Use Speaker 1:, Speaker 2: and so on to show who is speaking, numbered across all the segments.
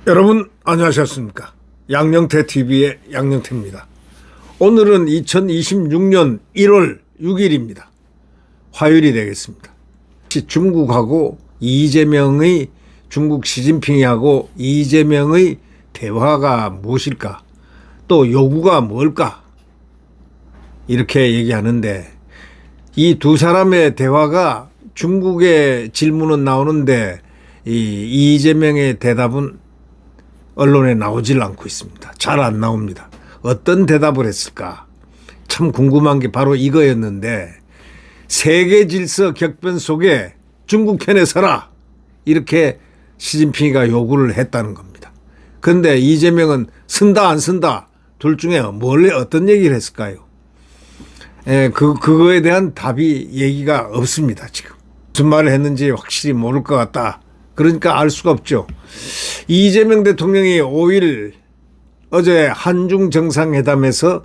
Speaker 1: 여러분 안녕하셨습니까? 양영태 TV의 양영태입니다. 오늘은 2026년 1월 6일입니다. 화요일이 되겠습니다. 중국하고 이재명의 중국 시진핑이하고 이재명의 대화가 무엇일까? 또 요구가 뭘까? 이렇게 얘기하는데 이 두 사람의 대화가 중국의 질문은 나오는데 이재명의 대답은 언론에 나오질 않고 있습니다. 잘 안 나옵니다. 어떤 대답을 했을까? 참 궁금한 게 바로 이거였는데 세계 질서 격변 속에 중국 편에 서라 이렇게 시진핑이가 요구를 했다는 겁니다. 그런데 이재명은 쓴다 안 쓴다 둘 중에 어떤 얘기를 했을까요? 그거에 대한 답이 얘기가 없습니다. 지금 무슨 말을 했는지 확실히 모를 것 같다. 그러니까 알 수가 없죠. 이재명 대통령이 5일 어제 한중 정상회담에서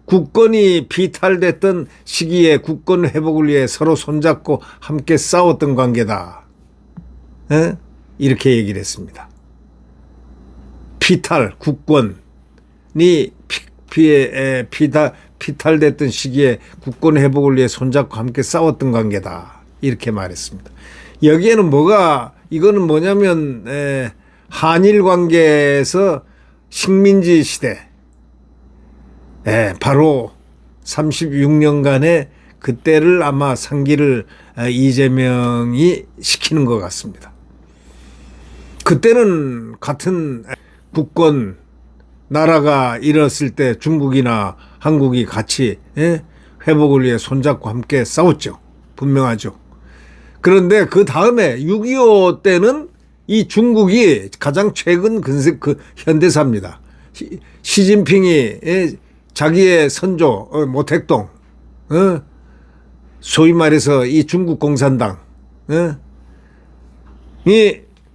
Speaker 1: 국권이 비탈됐던 시기에 국권 회복을 위해 서로 손잡고 함께 싸웠던 관계다. 이렇게 얘기를 했습니다. 국권이 피탈됐던 시기에 국권 회복을 위해 손잡고 함께 싸웠던 관계다. 이렇게 말했습니다. 여기에는 이거는 뭐냐면 한일 관계에서 식민지 시대 바로 36년간의 그때를 아마 상기를 이재명이 시키는 것 같습니다. 그때는 같은 국권 나라가 잃었을 때 중국이나 한국이 같이 회복을 위해 손잡고 함께 싸웠죠. 분명하죠. 그런데 그 다음에 6.25 때는 이 중국이 가장 최근 현대사입니다. 시진핑이 자기의 선조 모택동 소위 말해서 이 중국 공산당이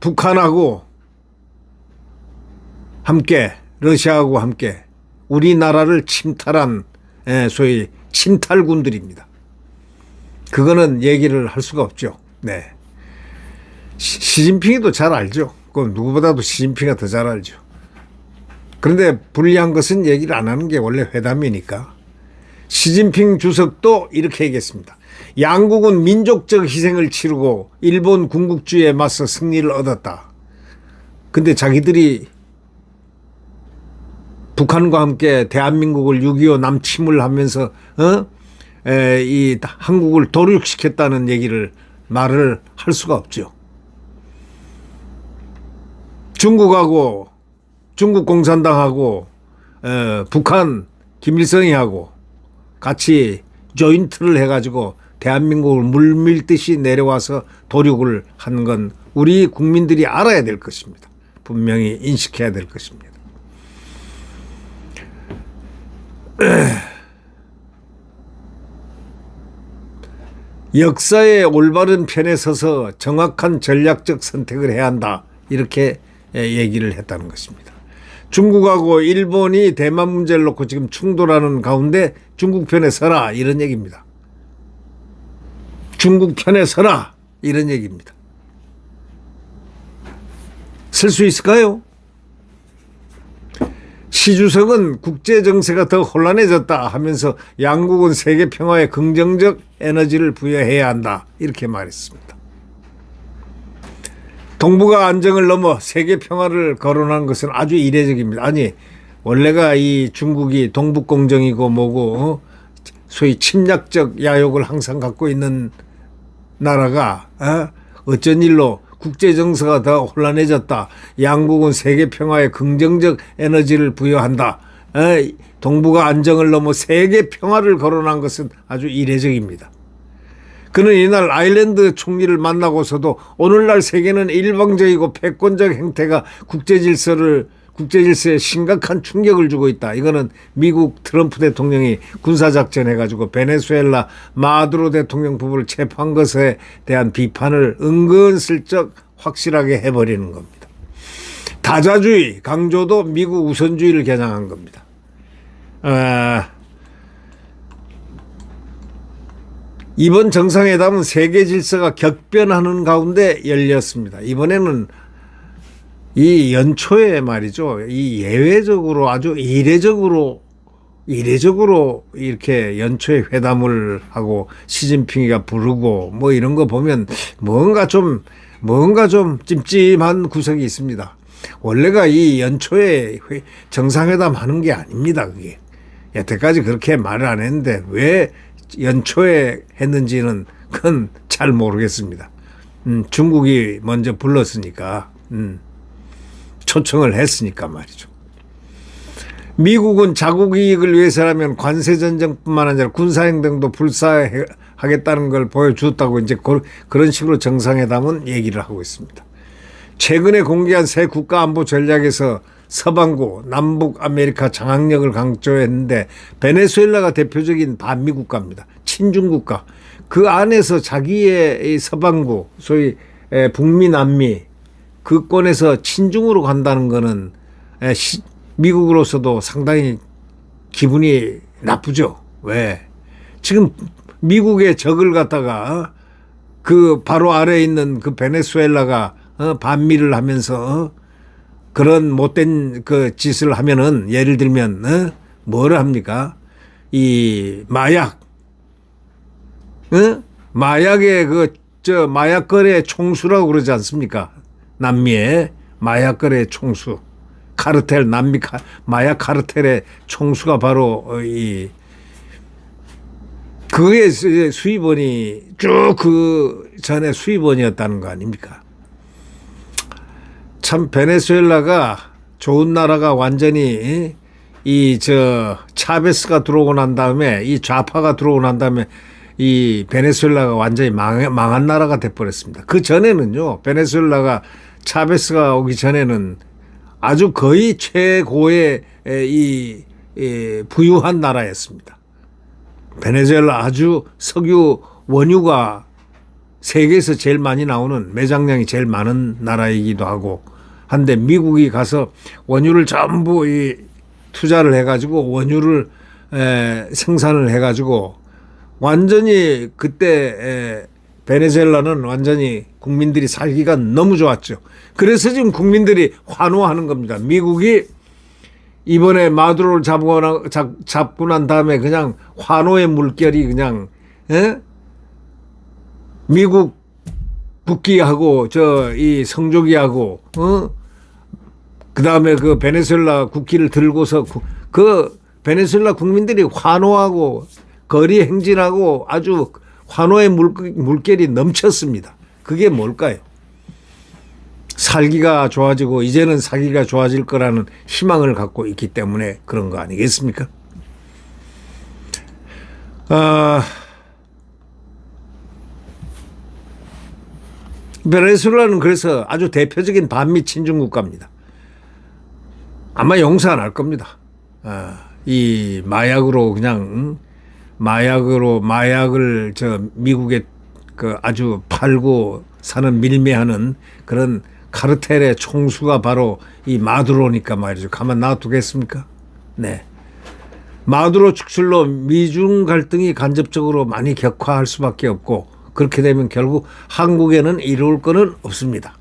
Speaker 1: 북한하고 함께 러시아하고 함께 우리나라를 침탈한 소위 침탈군들입니다. 그거는 얘기를 할 수가 없죠. 네. 시진핑이도 잘 알죠. 그건 누구보다도 시진핑이 더 잘 알죠. 그런데 불리한 것은 얘기를 안 하는 게 원래 회담이니까. 시진핑 주석도 이렇게 얘기했습니다. 양국은 민족적 희생을 치르고 일본 군국주의에 맞서 승리를 얻었다. 근데 자기들이 북한과 함께 대한민국을 6.25 남침을 하면서 이 한국을 도륙시켰다는 말을 할 수가 없죠. 중국하고 중국 공산당하고 북한 김일성이하고 같이 조인트를 해가지고 대한민국을 물밀듯이 내려와서 도륙을 한 건 우리 국민들이 알아야 될 것입니다. 분명히 인식해야 될 것입니다. 역사의 올바른 편에 서서 정확한 전략적 선택을 해야 한다. 이렇게 얘기를 했다는 것입니다. 중국하고 일본이 대만 문제를 놓고 지금 충돌하는 가운데 중국 편에 서라 이런 얘기입니다. 중국 편에 서라 이런 얘기입니다. 설 수 있을까요? 시 주석은 국제 정세가 더 혼란해졌다 하면서 양국은 세계 평화에 긍정적 에너지를 부여해야 한다 이렇게 말했습니다. 동북아 안정을 넘어 세계 평화를 거론한 것은 아주 이례적입니다. 아니 원래가 이 중국이 동북공정이고 뭐고 소위 침략적 야욕을 항상 갖고 있는 나라가 어쩐 일로 국제 정세가 더 혼란해졌다. 양국은 세계 평화에 긍정적 에너지를 부여한다. 동북아 안정을 넘어 세계 평화를 거론한 것은 아주 이례적입니다. 그는 이날 아일랜드 총리를 만나고서도 오늘날 세계는 일방적이고 패권적 행태가 국제질서에 심각한 충격을 주고 있다. 이거는 미국 트럼프 대통령이 군사작전 해가지고 베네수엘라 마두로 대통령 부부를 체포한 것에 대한 비판을 은근슬쩍 확실하게 해버리는 겁니다. 다자주의 강조도 미국 우선주의를 겨냥한 겁니다. 이번 정상회담은 세계 질서가 격변하는 가운데 열렸습니다. 이번에는 이 연초에 말이죠. 이 예외적으로 아주 이례적으로 이렇게 연초에 회담을 하고 시진핑이가 부르고 뭐 이런 거 보면 뭔가 좀 찜찜한 구석이 있습니다. 원래가 이 연초에 정상회담 하는 게 아닙니다. 그게 여태까지 그렇게 말을 안 했는데 왜 연초에 했는지는 그건 잘 모르겠습니다. 중국이 먼저 불렀으니까 초청을 했으니까 말이죠. 미국은 자국 이익을 위해서라면 관세 전쟁뿐만 아니라 군사행동도 불사하겠다는 걸 보여주었다고 이제 그런 식으로 정상회담은 얘기를 하고 있습니다. 최근에 공개한 새 국가안보 전략에서 서방구, 남북 아메리카 장악력을 강조했는데 베네수엘라가 대표적인 반미 국가입니다. 친중 국가. 그 안에서 자기의 서방구, 소위 북미, 남미 그권에서 친중으로 간다는 거는 미국으로서도 상당히 기분이 나쁘죠. 왜? 지금 미국의 적을 갖다가 그 바로 아래에 있는 그 베네수엘라가 반미를 하면서 그런 못된 그 짓을 하면은 예를 들면 뭐를 합니까? 이 마약, 마약의 마약 거래 총수라고 그러지 않습니까? 남미의 마약 거래 총수, 카르텔 남미 마약 카르텔의 총수가 바로 그의 수입원이 쭉 그 전에 수입원이었다는 거 아닙니까? 참 베네수엘라가 좋은 나라가 완전히 차베스가 들어오고 난 다음에 이 좌파가 들어오고 난 다음에 이 베네수엘라가 완전히 망한 나라가 돼버렸습니다. 그 전에는요, 베네수엘라가 차베스가 오기 전에는 아주 거의 최고의 부유한 나라였습니다. 베네수엘라 아주 석유 원유가 세계에서 제일 많이 나오는 매장량이 제일 많은 나라이기도 하고 한데 미국이 가서 원유를 전부 투자를 해가지고 원유를 생산을 해가지고 완전히 그때 베네수엘라는 완전히 국민들이 살기가 너무 좋았죠. 그래서 지금 국민들이 환호하는 겁니다. 미국이 이번에 마두로를 잡고 난 다음에 그냥 환호의 물결이 그냥 미국 국기하고 이 성조기하고 그 다음에 그 베네수엘라 국기를 들고서 그 베네수엘라 국민들이 환호하고 거리 행진하고 아주 환호의 물결이 넘쳤습니다. 그게 뭘까요? 살기가 좋아지고 이제는 살기가 좋아질 거라는 희망을 갖고 있기 때문에 그런 거 아니겠습니까? 베네수엘라는 그래서 아주 대표적인 반미 친중 국가입니다. 아마 용서 안 할 겁니다. 이 마약으로 그냥 마약을 미국에 아주 팔고 사는 밀매하는 그런 카르텔의 총수가 바로 이 마두로니까 말이죠. 가만 놔두겠습니까? 네. 마두로 축출로 미중 갈등이 간접적으로 많이 격화할 수밖에 없고 그렇게 되면 결국 한국에는 이룰 거는 없습니다.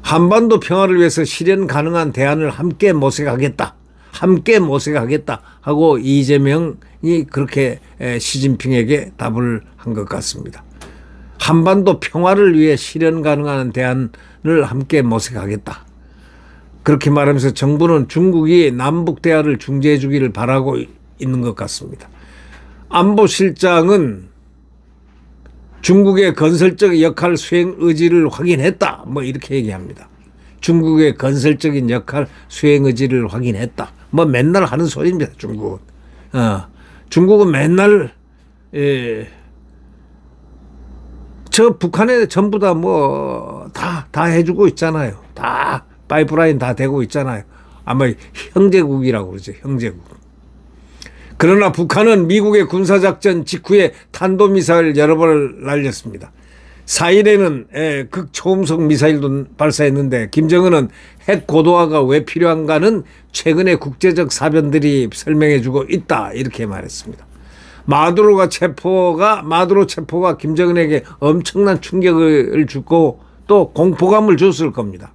Speaker 1: 한반도 평화를 위해서 실현 가능한 대안을 함께 모색하겠다 하고 이재명이 그렇게 시진핑에게 답을 한 것 같습니다. 한반도 평화를 위해 실현 가능한 대안을 함께 모색하겠다. 그렇게 말하면서 정부는 중국이 남북 대화를 중재해 주기를 바라고 있는 것 같습니다. 안보실장은 중국의 건설적 역할 수행 의지를 확인했다. 뭐 이렇게 얘기합니다. 중국의 건설적인 역할 수행 의지를 확인했다. 뭐 맨날 하는 소리입니다. 중국은. 중국은 맨날 저 북한에 전부 다 다 해주고 있잖아요. 다 파이프라인 다 되고 있잖아요. 아마 형제국이라고 그러죠. 형제국. 그러나 북한은 미국의 군사작전 직후에 탄도미사일 여러 번을 날렸습니다. 4일에는 극초음속 미사일도 발사했는데 김정은은 핵 고도화가 왜 필요한가는 최근의 국제적 사변들이 설명해주고 있다 이렇게 말했습니다. 마두로 체포가 김정은에게 엄청난 충격을 주고 또 공포감을 줬을 겁니다.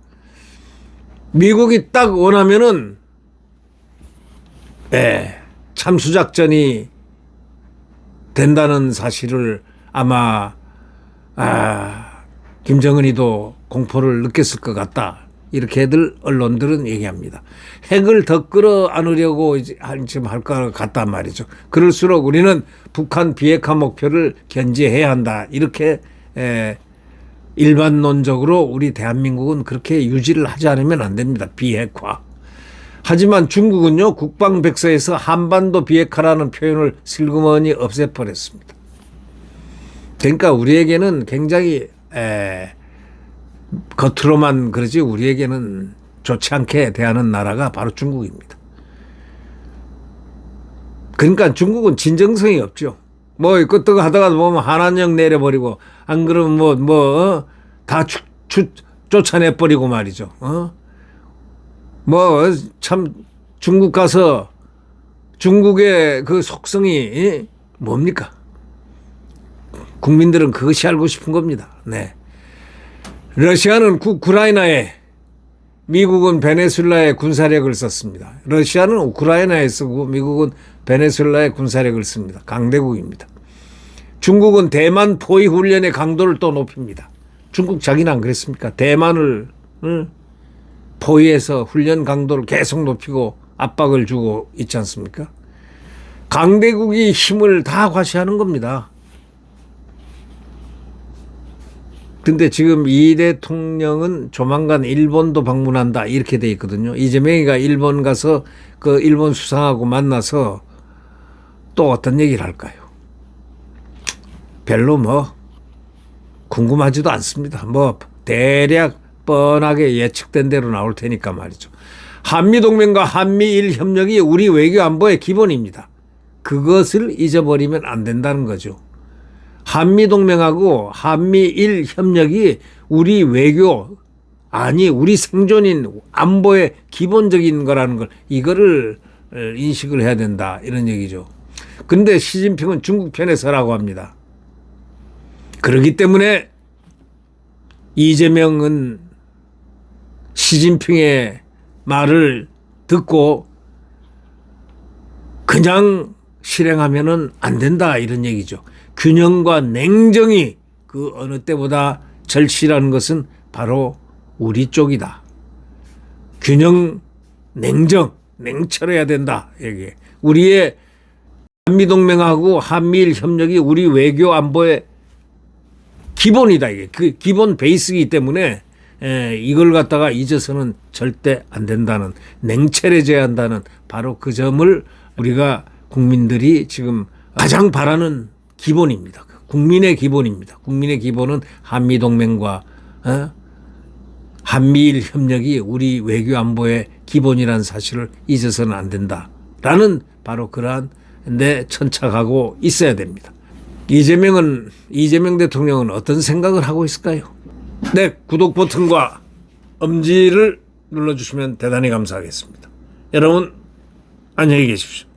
Speaker 1: 미국이 딱 원하면은 참수작전이 된다는 사실을 아마 김정은이도 공포를 느꼈을 것 같다. 이렇게들 언론들은 얘기합니다. 핵을 더 끌어안으려고 지금 할 것 같단 말이죠. 그럴수록 우리는 북한 비핵화 목표를 견제해야 한다. 이렇게 일반론적으로 우리 대한민국은 그렇게 유지를 하지 않으면 안 됩니다. 비핵화. 하지만 중국은요, 국방백서에서 한반도 비핵화라는 표현을 슬그머니 없애버렸습니다. 그러니까 우리에게는 굉장히 겉으로만 그러지 우리에게는 좋지 않게 대하는 나라가 바로 중국입니다. 그러니까 중국은 진정성이 없죠. 뭐 끄떡 하다가 보면 한한령 내려버리고 안 그러면 다 쫓아내버리고 말이죠. 참 중국 가서 중국의 그 속성이 뭡니까? 국민들은 그것이 알고 싶은 겁니다. 네. 러시아는 우크라이나에, 미국은 베네수엘라에 군사력을 썼습니다. 러시아는 우크라이나에 쓰고 미국은 베네수엘라에 군사력을 씁니다. 강대국입니다. 중국은 대만 포위 훈련의 강도를 또 높입니다. 중국 자기는 안 그랬습니까? 대만을 포위해서 훈련 강도를 계속 높이고 압박을 주고 있지 않습니까? 강대국이 힘을 다 과시하는 겁니다. 근데 지금 이 대통령은 조만간 일본도 방문한다 이렇게 돼 있거든요. 이재명이가 일본 가서 그 일본 수상하고 만나서 또 어떤 얘기를 할까요? 별로 궁금하지도 않습니다. 대략 뻔하게 예측된 대로 나올 테니까 말이죠. 한미동맹과 한미일 협력이 우리 외교 안보의 기본입니다. 그것을 잊어버리면 안 된다는 거죠. 한미동맹하고 한미일 협력이 우리 외교, 우리 생존인 안보의 기본적인 거라는 걸, 이거를 인식을 해야 된다. 이런 얘기죠. 근데 시진핑은 중국 편에 서라고 합니다. 그렇기 때문에 이재명은 시진핑의 말을 듣고 그냥 실행하면은 안 된다. 이런 얘기죠. 균형과 냉정이 그 어느 때보다 절실한 것은 바로 우리 쪽이다. 균형, 냉정, 냉철해야 된다. 이게 우리의 한미동맹하고 한미일 협력이 우리 외교 안보의 기본이다. 이게 그 기본 베이스이기 때문에 이걸 갖다가 잊어서는 절대 안 된다는, 냉철해져야 한다는 바로 그 점을 우리가 국민들이 지금 가장 바라는 기본입니다. 국민의 기본입니다. 국민의 기본은 한미동맹과 한미일 협력이 우리 외교 안보의 기본이라는 사실을 잊어서는 안 된다라는 바로 그러한 데 천착하고 있어야 됩니다. 이재명 대통령은 어떤 생각을 하고 있을까요? 네, 구독 버튼과 엄지를 눌러주시면 대단히 감사하겠습니다. 여러분 안녕히 계십시오.